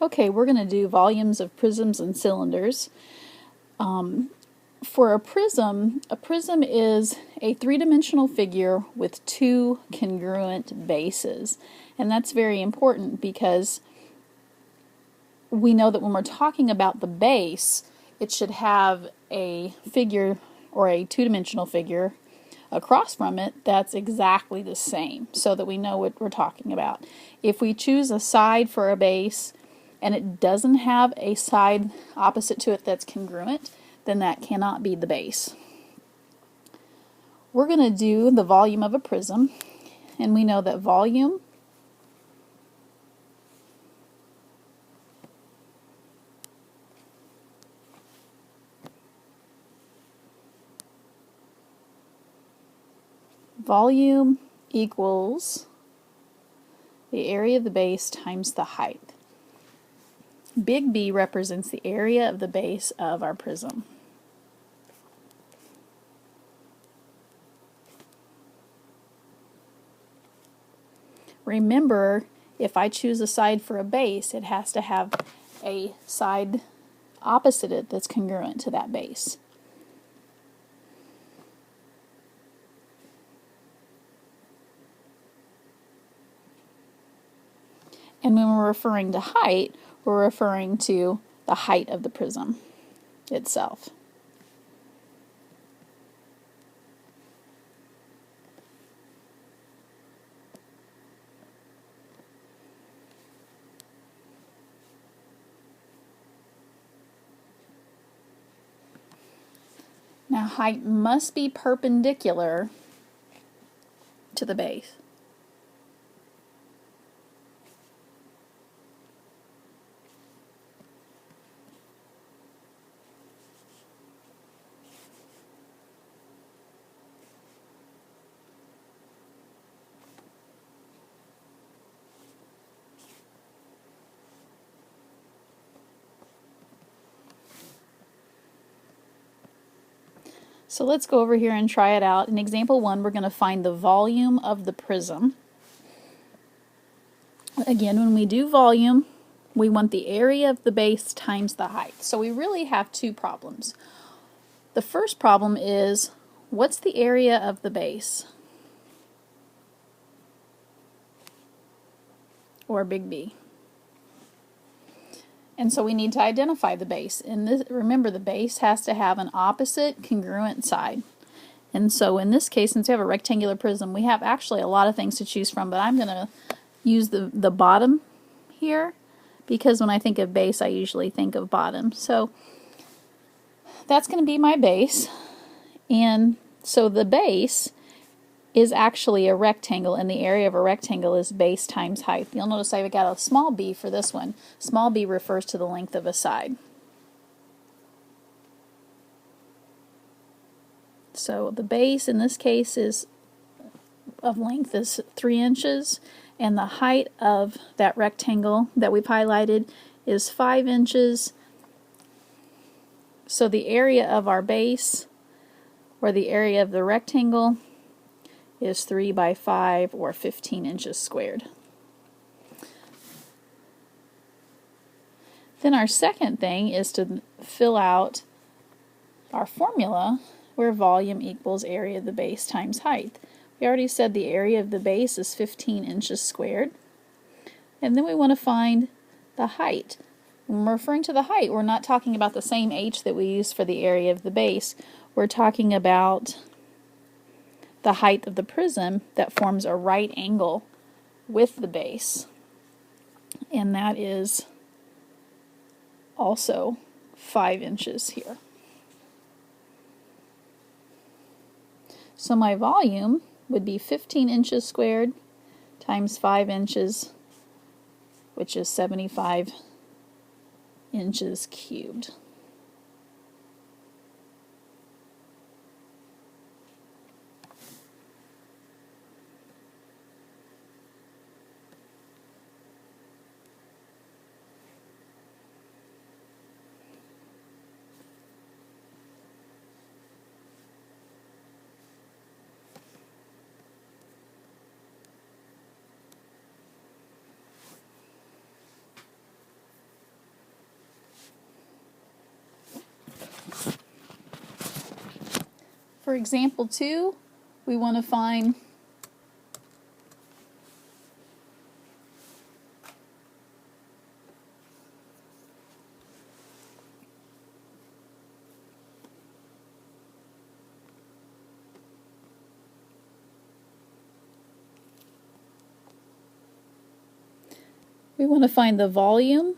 Okay, we're going to do volumes of prisms and cylinders. For a prism is a three-dimensional figure with two congruent bases. And that's very important because we know that when we're talking about the base, it should have a figure or a two-dimensional figure across from it that's exactly the same, so that we know what we're talking about. If we choose a side for a base and it doesn't have a side opposite to it that's congruent, then that cannot be the base. We're going to do the volume of a prism, and we know that volume equals the area of the base times the height. Big B represents the area of the base of our prism. Remember, if I choose a side for a base, it has to have a side opposite it that's congruent to that base. And when we're referring to height, we're referring to the height of the prism itself. Now, height must be perpendicular to the base. So let's go over here and try it out. In example 1, we're going to find the volume of the prism. Again, when we do volume, we want the area of the base times the height. So we really have two problems. The first problem is, what's the area of the base? Or big B. And so we need to identify the base. And this, remember, the base has to have an opposite congruent side. And so in this case, since we have a rectangular prism, we have actually a lot of things to choose from, but I'm going to use the bottom here, because when I think of base, I usually think of bottom. So that's going to be my base. And so the base is actually a rectangle, and the area of a rectangle is base times height. You'll notice I've got a small b for this one. Small b refers to the length of a side. So the base in this case is of length is 3 inches, and the height of that rectangle that we've highlighted is 5 inches. So the area of our base, or the area of the rectangle, is 3 by 5 or 15 inches squared. Then our second thing is to fill out our formula where volume equals area of the base times height. We already said the area of the base is 15 inches squared. And then we want to find the height. When we're referring to the height, we're not talking about the same h that we use for the area of the base. We're talking about the height of the prism that forms a right angle with the base, and that is also 5 inches here. So my volume would be 15 inches squared times 5 inches, which is 75 inches cubed. For example 2, we want to find the volume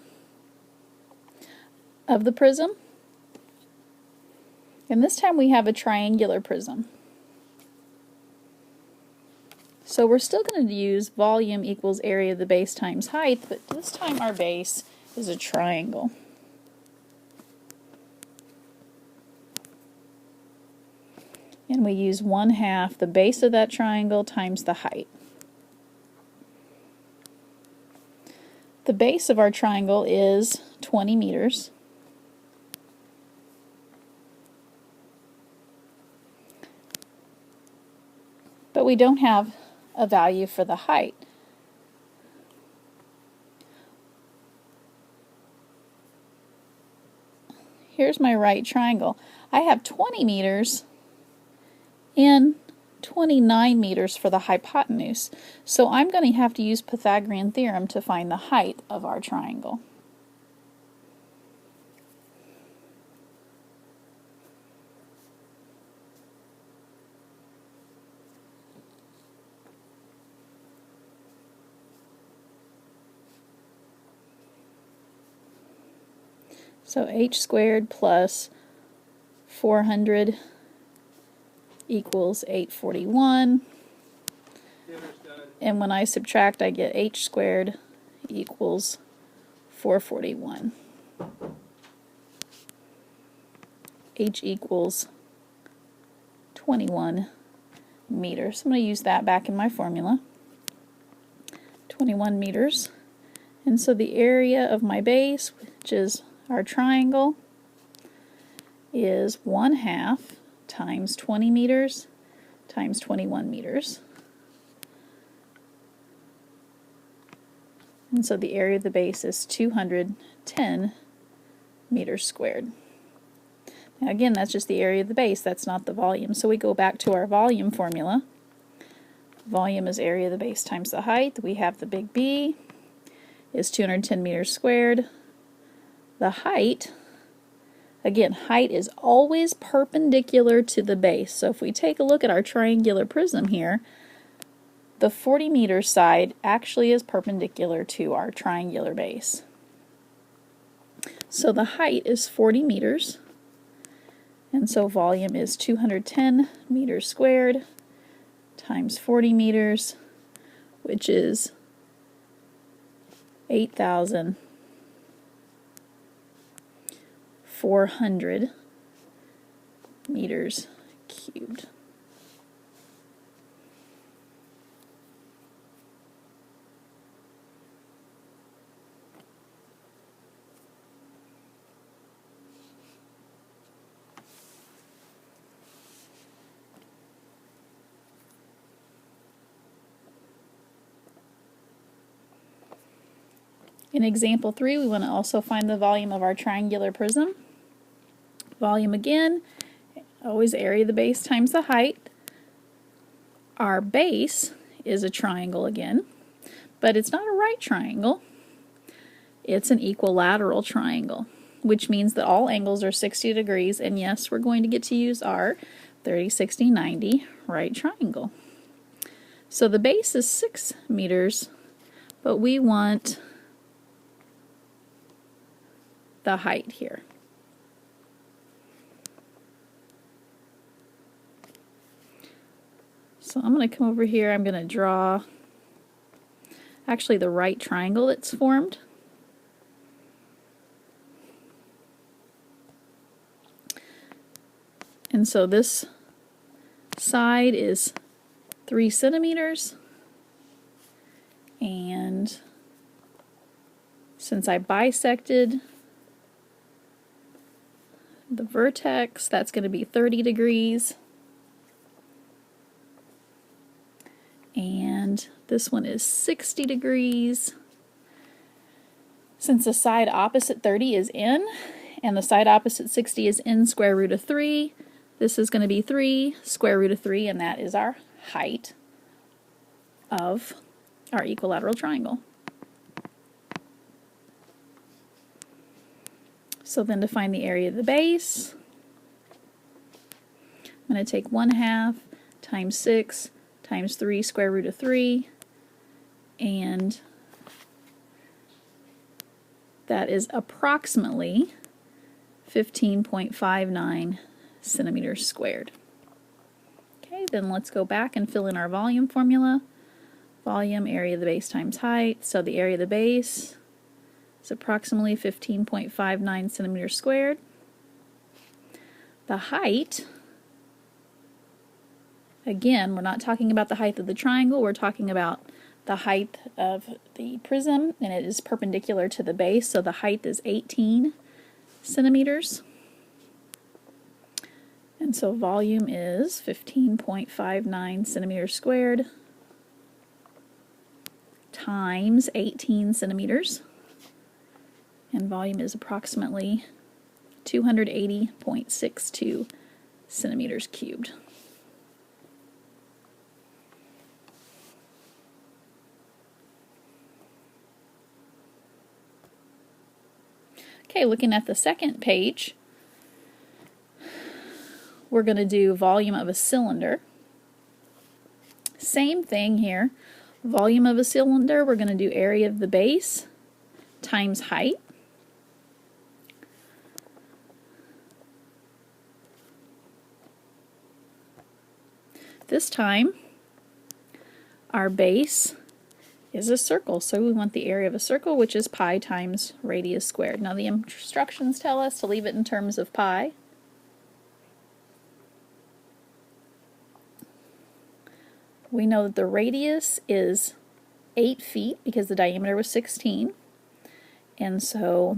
of the prism. And this time we have a triangular prism. So we're still going to use volume equals area of the base times height, but this time our base is a triangle. And we use 1/2 the base of that triangle times the height. The base of our triangle is 20 meters. But we don't have a value for the height. Here's my right triangle. I have 20 meters and 29 meters for the hypotenuse. So I'm going to have to use Pythagorean theorem to find the height of our triangle. So h squared plus 400 equals 841. And when I subtract, I get h squared equals 441. H equals 21 meters. So I'm going to use that back in my formula. 21 meters. And so the area of my base, which is our triangle, is 1/2 times 20 meters times 21 meters. And so the area of the base is 210 meters squared. Now again, that's just the area of the base, that's not the volume. So we go back to our volume formula. Volume is area of the base times the height. We have the big B is 210 meters squared. The height, again, height is always perpendicular to the base. So if we take a look at our triangular prism here, the 40 meter side actually is perpendicular to our triangular base. So the height is 40 meters, and so volume is 210 meters squared times 40 meters, which is 8,400 meters cubed. In example 3, we want to also find the volume of our triangular prism. Volume again, always area of the base times the height. Our base is a triangle again, but it's not a right triangle. It's an equilateral triangle, which means that all angles are 60 degrees, and yes, we're going to get to use our 30, 60, 90 right triangle. So the base is 6 meters, but we want the height here. So I'm going to come over here, I'm going to draw actually the right triangle that's formed. And so this side is 3 centimeters, and since I bisected the vertex, that's going to be 30 degrees. And this one is 60 degrees. Since the side opposite 30 is in, and the side opposite 60 is in square root of 3, This is going to be 3 square root of 3, and that is our height of our equilateral triangle. So then to find the area of the base, I'm going to take 1/2 times 6 times 3 square root of 3, and that is approximately 15.59 centimeters squared. Okay, then let's go back and fill in our volume formula. Volume, area of the base times height. So the area of the base is approximately 15.59 centimeters squared. The height, again, we're not talking about the height of the triangle, we're talking about the height of the prism, and it is perpendicular to the base, so the height is 18 centimeters. And so volume is 15.59 centimeters squared times 18 centimeters. And volume is approximately 280.62 centimeters cubed. Okay, looking at the second page, we're going to do volume of a cylinder. Same thing here. Volume of a cylinder, we're going to do area of the base times height. This time, our base is a circle, so we want the area of a circle, which is pi times radius squared. Now the instructions tell us to leave it in terms of pi. We know that the radius is 8 feet because the diameter was 16, and so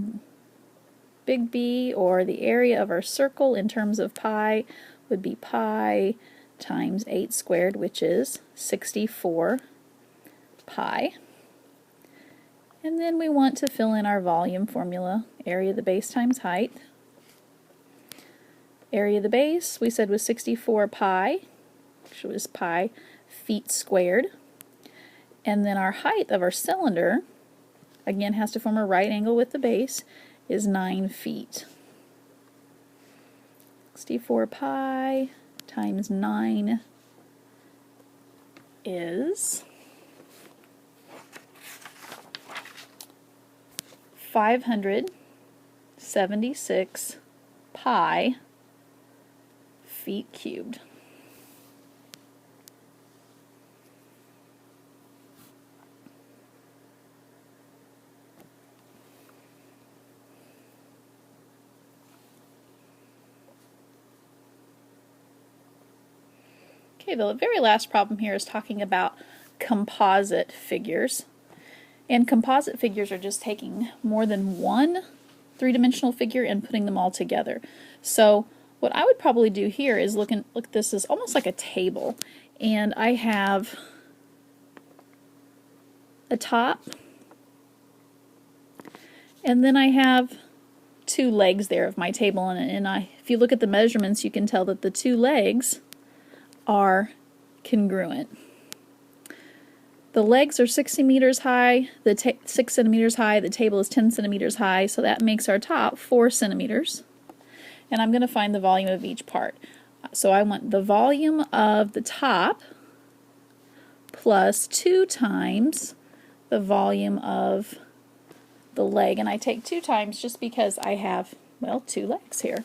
big B, or the area of our circle in terms of pi, would be pi times 8 squared, which is 64 pi. And then we want to fill in our volume formula, area of the base times height. Area of the base, we said was 64 pi, which was pi feet squared. And then our height of our cylinder, again has to form a right angle with the base, is 9 feet. 64 pi times 9 is 576 pi feet cubed. Okay, the very last problem here is talking about composite figures. And composite figures are just taking more than one three-dimensional figure and putting them all together. So what I would probably do here is look at this as almost like a table. And I have a top, and then I have two legs there of my table. And if you look at the measurements, you can tell that the two legs are congruent. The legs are 6 centimeters high, 6 centimeters high, the table is 10 centimeters high, so that makes our top 4 centimeters. And I'm going to find the volume of each part. So I want the volume of the top plus 2 times the volume of the leg. And I take 2 times just because I have, well, 2 legs here.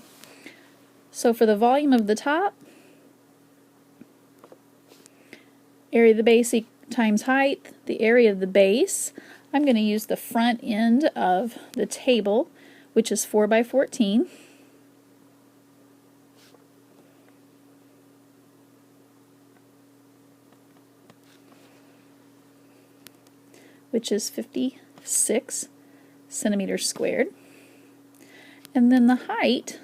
So for the volume of the top, area of the base times height, the area of the base, I'm going to use the front end of the table, which is 4 by 14. Which is 56 centimeters squared. And then the height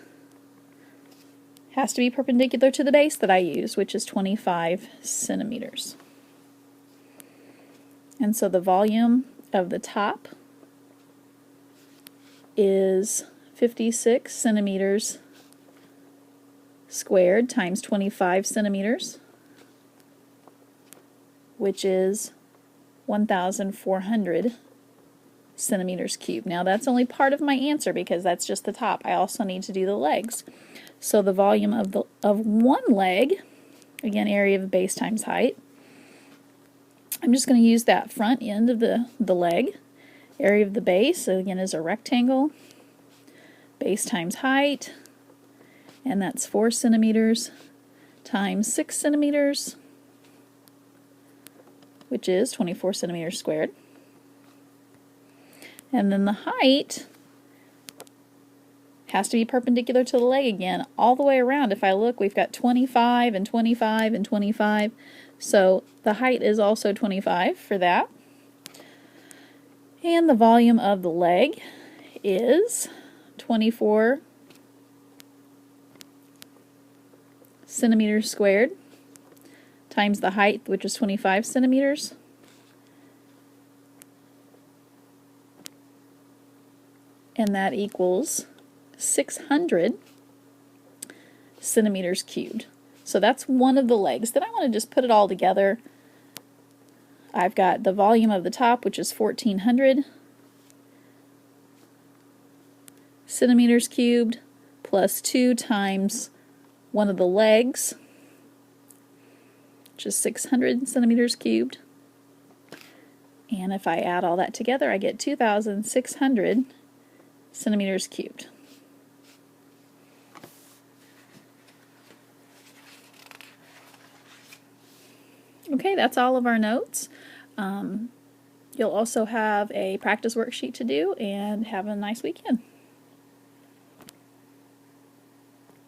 has to be perpendicular to the base that I use, which is 25 centimeters. And so the volume of the top is 56 centimeters squared times 25 centimeters, which is 1,400 centimeters cubed. Now that's only part of my answer because that's just the top. I also need to do the legs. So the volume of one leg, again, area of base times height. I'm just going to use that front end of the leg. Area of the base, so again, is a rectangle. Base times height, and that's 4 centimeters times 6 centimeters, which is 24 centimeters squared. And then the height has to be perpendicular to the leg again, all the way around. If I look, we've got 25 and 25 and 25, so the height is also 25 for that. And the volume of the leg is 24 centimeters squared times the height, which is 25 centimeters. And that equals 600 centimeters cubed. So that's one of the legs. Then I want to just put it all together. I've got the volume of the top, which is 1,400 centimeters cubed, plus 2 times one of the legs, which is 600 centimeters cubed. And if I add all that together, I get 2,600 centimeters cubed. Okay, that's all of our notes. You'll also have a practice worksheet to do, and have a nice weekend.